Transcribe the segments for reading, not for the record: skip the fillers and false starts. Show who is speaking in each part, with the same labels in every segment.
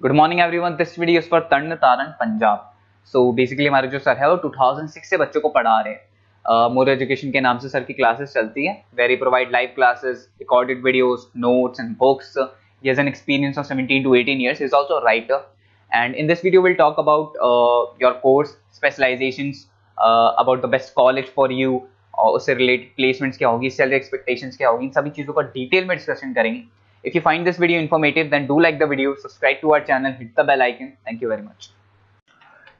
Speaker 1: Good morning everyone, this video is for Tarn Taran Punjab. So basically हमारे जो sir है वो 2006 से बच्चों को पढ़ा रहे हैं। मोर एजुकेशन के नाम से सर की क्लासेस चलती है, very provide live classes, recorded videos, notes and books. He has an experience of 17 to 18 years. He's also a writer. And in this video, we'll talk about your course, specializations, about the best college for you, और उससे related placements क्या होगी, salary expectations क्या होगी, इन सभी चीज़ों का detail में डिस्कशन करेंगे। If you find this video informative, then do like the video, subscribe to our channel, hit the bell icon. Thank you very much.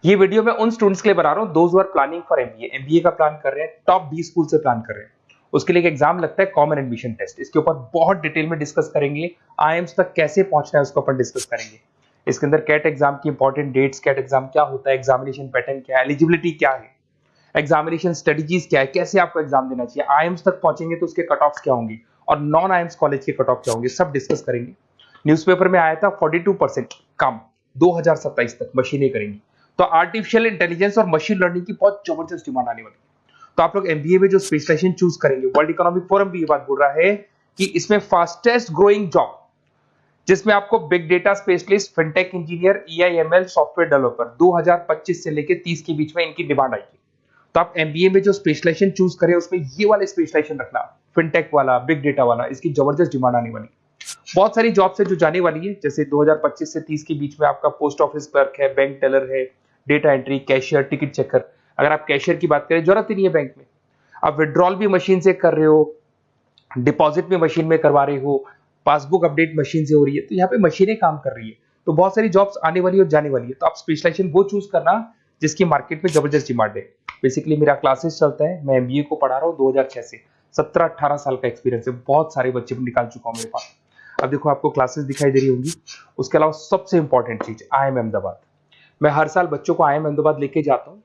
Speaker 2: ये वीडियो मैं उन स्टूडेंट्स के लिए बना रहा हूँ those who are planning for MBA का plan कर रहे हैं, टॉप 20 स्कूल से प्लान कर रहे हैं। उसके लिए एक एग्जाम लगता है कॉमन एडमिशन टेस्ट। इसके ऊपर बहुत डिटेल में डिस्कस करेंगे। आईएम्स तक कैसे पहुंचना है उसको अपन डिस्कस करेंगे। इसके अंदर कैट एग्जाम की इंपॉर्टेंट डेट्स, कैट एग्जाम क्या होता है, एग्जामिनेशन पैटर्न क्या है, एलिजिबिलिटी क्या है, एग्जामिनेशन स्ट्रेटजीज क्या है, कैसे आपको एग्जाम देना चाहिए, आईएम्स तक पहुंचेंगे तो उसके कट ऑफ क्या होंगे और नॉन आईएम्स कॉलेज के कट ऑफ क्या होंगे, सब डिस्कस करेंगे। न्यूज़पेपर में आया था 42% कम 2027 तक मशीनें करेंगी। तो आर्टिफिशियल इंटेलिजेंस और मशीन लर्निंग की बहुत जबरदस्त डिमांड आने वाली है। तो आप लोग एमबीए में जो स्पेशलाइजेशन चूज करेंगे, वर्ल्ड इकोनॉमिक फोरम भी ये बात बोल रहा है कि इसमें फास्टेस्ट ग्रोइंग जॉब, जिसमें आपको big data specialist, fintech engineer, AIML, software developer 2025 से लेकर 30 के बीच में इनकी डिमांड आएगी। तो आप एमबीए में जो स्पेशलाइजेशन चूज करें उसमें ये वाले स्पेशलाइजेशन रखना, फिनटेक वाला, बिग डेटा वाला, इसकी जबरदस्त डिमांड आने वाली है। बहुत सारी जॉब्स है जो जाने वाली है, जैसे 2025 से 30 के बीच में आपका पोस्ट ऑफिस क्लर्क है, बैंक टेलर है, data entry, cashier, ticket checker. अगर आप कैशियर की बात करें, जरूरत ही नहीं है बैंक में, आप विड्रॉल भी मशीन से कर रहे हो, डिपॉजिट भी मशीन में करवा रहे हो, पासबुक अपडेट मशीन से हो रही है, तो यहाँ पे मशीनें काम कर रही है। तो बहुत सारी जॉब्स आने वाली और जाने वाली है। तो आप स्पेशलाइजेशन वो चूज करना जिसकी मार्केट में जबरदस्त डिमांड है। बेसिकली मेरा क्लासेस चलता है, मैं एमबीए को पढ़ा रहा हूँ 2006 से। 17-18 साल का एक्सपीरियंस है, बहुत सारे बच्चे निकाल चुका हूँ मेरे पास। अब देखो आपको क्लासेस दिखाई दे रही होंगी। उसके अलावा सबसे इंपॉर्टेंट चीज, आईएम अहमदाबाद। मैं हर साल बच्चों को आईएम अहमदाबाद लेके जाता हूँ।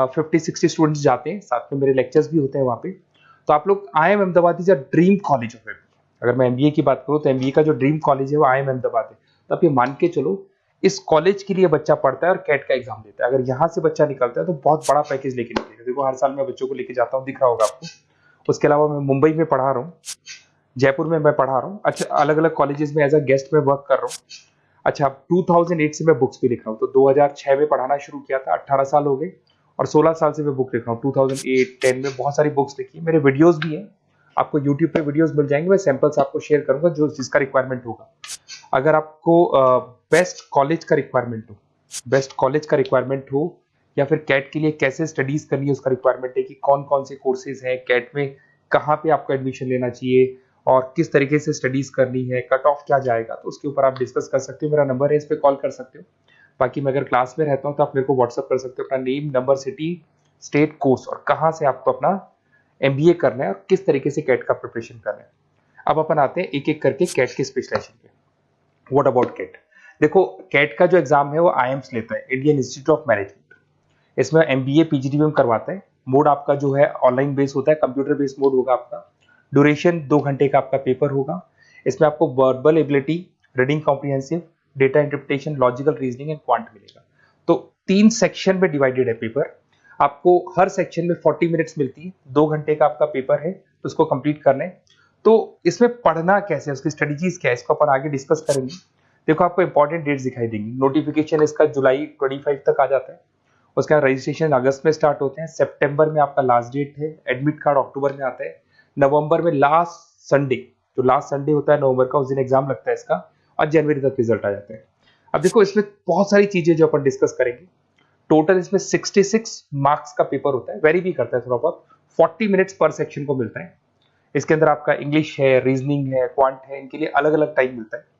Speaker 2: 50-60 स्टूडेंट्स जाते हैं, साथ में मेरे लेक्चर्स भी होते हैं वहाँ पे। तो आप लोग, IIM Ahmedabad is a dream college of MBA. अगर मैं एमबीए की बात करूँ तो एमबीए का जो ड्रीम कॉलेज है वो आईएम अहमदाबाद है। तो आप ये मान के चलो, इस कॉलेज के लिए बच्चा पढ़ता है और कैट का एग्जाम देता है। अगर यहाँ से बच्चा निकलता है तो बहुत बड़ा पैकेज लेके निकलेगा। देखो हर साल मैं बच्चों को लेके जाता हूँ, दिख रहा होगा आपको। उसके अलावा मैं मुंबई में पढ़ा रहा हूँ, जयपुर में मैं पढ़ा रहा हूँ। अच्छा, अलग अलग कॉलेजेस में एज अ गेस्ट में वर्क कर रहा हूँ। अच्छा, 2008 से मैं बुक्स भी लिख रहा हूँ। तो 2006 में पढ़ाना शुरू किया था, 18 साल हो गए, और 16 साल से मैं बुक लिख रहा हूँ। 2008-10 में बहुत सारी बुक्स लिखी, मेरे वीडियोस भी हैं, आपको यूट्यूब पे वीडियोस मिल जाएंगे। मैं सैंपल्स आपको शेयर करूंगा जो जिसका रिक्वायरमेंट होगा। अगर आपको बेस्ट कॉलेज का रिक्वायरमेंट हो, या फिर कैट के लिए कैसे स्टडीज करनी है उसका रिक्वायरमेंट है, कि कौन कौन से कोर्सेज हैं कैट में, कहाँ पे आपको एडमिशन लेना चाहिए और किस तरीके से स्टडीज करनी है, कट ऑफ क्या जाएगा, तो उसके ऊपर आप डिस्कस कर सकते हो। मेरा नंबर है, इस पर कॉल कर सकते हो। बाकी मैं अगर क्लास में रहता हूँ तो आप मेरे को व्हाट्सअप कर सकते हो, अपना name, number, city, state, course और कहाँ से आपको अपना एमबीए करना है और किस तरीके से कैट का प्रिपरेशन करना है। अब अपन आते हैं एक एक करके कैट के स्पेशलाइजेशन पे। What about CAT? देखो, कैट का जो एग्जाम है वो आईएम्स लेता है, इंडियन इंस्टीट्यूट ऑफ मैनेजमेंट। इसमें एमबीए पीजीडीएम करवाता है। मोड आपका जो है ऑनलाइन बेस होता है, कंप्यूटर बेस्ड मोड होगा आपका। ड्यूरेशन 2 घंटे का आपका पेपर होगा। इसमें आपको verbal ability, reading comprehensive, data interpretation, logical reasoning and quant मिलेगा। तो 3 सेक्शन में डिवाइडेड है पेपर। आपको हर सेक्शन में 40 मिनट्स मिलती है। 2 घंटे का आपका पेपर है, तो उसको कंप्लीट करना है। तो इसमें पढ़ना कैसे है, उसकी स्ट्रेटजीज क्या है, इसको अपन आगे डिस्कस करेंगे। देखो आपको इंपॉर्टेंट डेट्स दिखाई देंगी। नोटिफिकेशन इसका जुलाई 25 तक आ जाता है। उसका रजिस्ट्रेशन अगस्त में स्टार्ट होते हैं, सितंबर में आपका लास्ट डेट है, एडमिट कार्ड अक्टूबर में आता है, नवंबर में लास्ट संडे, जो लास्ट संडे होता है नवंबर का, उस दिन एग्जाम लगता है इसका, और जनवरी तक रिजल्ट आ जाता है। अब देखो इसमें बहुत सारी चीजें जो अपन डिस्कस करेंगे। टोटल इसमें 66 मार्क्स का पेपर होता है, वेरी भी करता है थोड़ा बहुत। 40 मिनट्स पर सेक्शन को मिलता है। इसके अंदर आपका इंग्लिश है, रीजनिंग है, क्वांट है, इनके लिए अलग अलग टाइम मिलता है।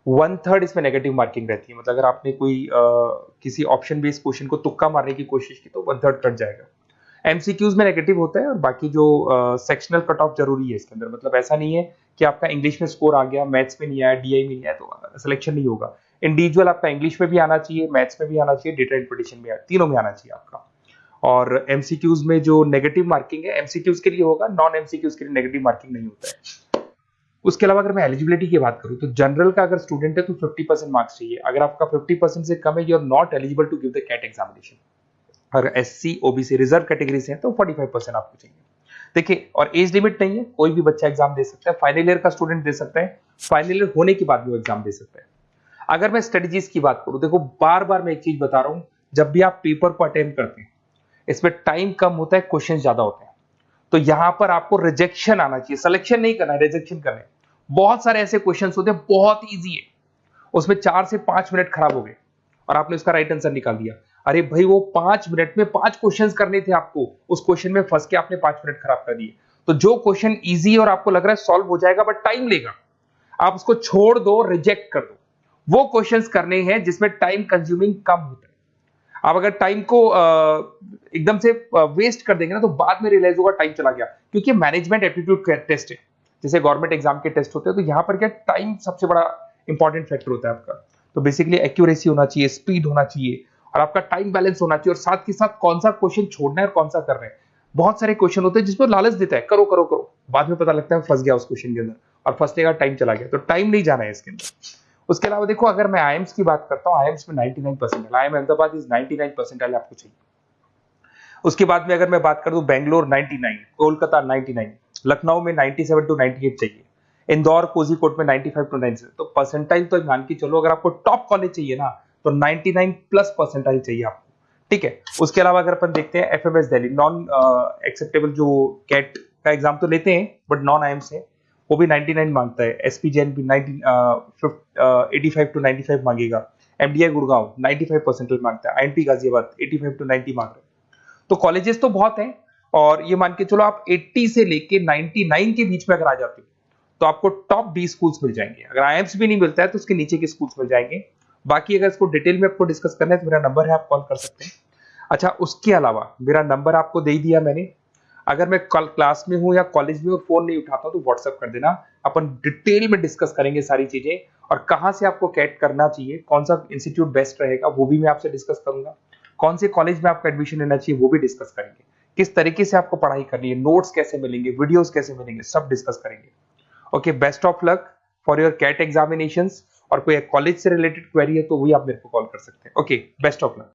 Speaker 2: 1/3 इसमें नेगेटिव मार्किंग रहती है, मतलब अगर आपने कोई किसी ऑप्शन बेस्ड क्वेश्चन को तुक्का मारने की कोशिश की तो 1/3 कट जाएगा। एमसीक्यूज में नेगेटिव होता है, और बाकी जो सेक्शनल कट ऑफ जरूरी है इसके अंदर। मतलब ऐसा नहीं है कि आपका इंग्लिश में स्कोर आ गया, मैथ्स में नहीं आया, डीआई में नहीं आया तो सिलेक्शन नहीं होगा। इंडिविजुअल आपका इंग्लिश में भी आना चाहिए, मैथ्स में भी आना चाहिए, डेटा इंटरप्रिटेशन में, तीनों में आना चाहिए आपका। और एमसीक्यूज में जो नेगेटिव मार्किंग है एमसीक्यूज के लिए होगा, नॉन एमसीक्यूज के लिए नेगेटिव मार्किंग नहीं होता है। उसके अलावा अगर मैं एलिजिबिलिटी की बात करूं तो जनरल का अगर स्टूडेंट है तो 50% मार्क्स चाहिए। अगर आपका 50% से कम है, you are not eligible to give the CAT examination. अगर एससी, ओबीसी, रिजर्व कैटेगरी से है तो 45% आपको चाहिए। देखिए, और एज लिमिट नहीं है, कोई भी बच्चा एग्जाम दे सकता है। फाइनल ईयर का स्टूडेंट दे सकता है, फाइनल ईयर होने के बाद भी वो एग्जाम दे सकता है। अगर मैं स्ट्रेटजीज की बात करूं, देखो बार बार मैं एक चीज बता रहा हूं, जब भी आप पेपर को अटेम्प्ट करते हैं इसमें टाइम कम होता है, क्वेश्चन ज्यादा होते हैं, तो यहां पर आपको रिजेक्शन आना चाहिए, सिलेक्शन नहीं करना है, रिजेक्शन करना है। बहुत सारे ऐसे क्वेश्चंस होते हैं बहुत इजी है, उसमें 4 से 5 मिनट खराब हो गए और आपने उसका राइट आंसर निकाल दिया। अरे भाई वो 5 मिनट में 5 क्वेश्चंस करने थे आपको, उस क्वेश्चन में फंस के आपने 5 मिनट खराब कर दिए। तो जो क्वेश्चन इजी और आपको लग रहा है सॉल्व हो जाएगा बट टाइम लेगा, आप उसको छोड़ दो, रिजेक्ट कर दो। वो क्वेश्चंस करने हैं जिसमें टाइम कंज्यूमिंग कम होता है। आप अगर टाइम को एकदम से वेस्ट कर देंगे ना तो बाद में रियलाइज होगा टाइम चला गया, क्योंकि मैनेजमेंट एप्टीट्यूड टेस्ट है, जैसे गवर्नमेंट एग्जाम के टेस्ट होते हैं, तो यहां पर क्या टाइम सबसे बड़ा इंपॉर्टेंट फैक्टर होता है आपका। तो बेसिकली एक्यूरेसी होना चाहिए, स्पीड होना चाहिए और आपका टाइम बैलेंस होना चाहिए, और साथ के साथ कौन सा क्वेश्चन छोड़ना है और कौन सा करना है। बहुत सारे क्वेश्चन होते हैं जिसमें लालच देता है करो करो करो, बाद में पता लगता है फंस गया उस क्वेश्चन के अंदर और फंसने का टाइम चला गया, तो टाइम नहीं जाना है इसके अंदर। उसके अलावा देखो अगर मैं आईएम्स की बात करता हूँ, आईएम्स में 99% आईएम अहमदाबाद इज 99% आपको चाहिए। उसके बाद में अगर मैं बात कर दूं, बेंगलोर 99, कोलकाता 99, लखनऊ में 97 टू 98 चाहिए, इंदौर कोझीकोड में 95 टू 97। तो परसेंटाइल तो मान के चलो, अगर आपको टॉप कॉलेज चाहिए ना तो 99 प्लस परसेंटाइल चाहिए आपको, ठीक है। उसके अलावा अगर अपन देखते हैं एफएमएस दिल्ली, नॉन एक्सेप्टेबल जो कैट का एग्जाम तो लेते हैं बट नॉन आईएम से, वो भी 99 मांगता है। एसपी जैन भी 85 टू 95 मांगेगा। एमडीआई गुड़गांव 95 परसेंटाइल मांगता है। आईएनपी गाजियाबाद 85 टू 90 मांग रहे हैं। तो कॉलेजेस तो बहुत हैं, और ये मान के चलो आप 80 से लेके 99 के बीच में अगर आ जाते हो तो आपको टॉप 20 स्कूल्स मिल जाएंगे। अगर आईएम्स भी नहीं मिलता है तो उसके नीचे के स्कूल्स मिल जाएंगे। बाकी अगर इसको डिटेल में आपको डिस्कस करना है तो मेरा नंबर है, आप कॉल कर सकते हैं। अच्छा, उसके अलावा मेरा नंबर आपको दे दिया मैंने, अगर मैं कल क्लास में हूं या कॉलेज में हूं, फोन नहीं उठाता तो व्हाट्सएप कर देना, अपन डिटेल में डिस्कस करेंगे सारी चीजें, और कहां से आपको कैट करना चाहिए, कौन सा इंस्टीट्यूट बेस्ट रहेगा वो भी मैं आपसे डिस्कस करूंगा, कौन से कॉलेज में आपको एडमिशन लेना चाहिए वो भी डिस्कस करेंगे, किस तरीके से आपको पढ़ाई करनी है, नोट्स कैसे मिलेंगे, वीडियोस कैसे मिलेंगे, सब डिस्कस करेंगे। Okay, best of luck for your CAT examinations, और कोई कॉलेज से रिलेटेड क्वेरी है तो वही आप मेरे को कॉल कर सकते हैं। Okay, best of luck.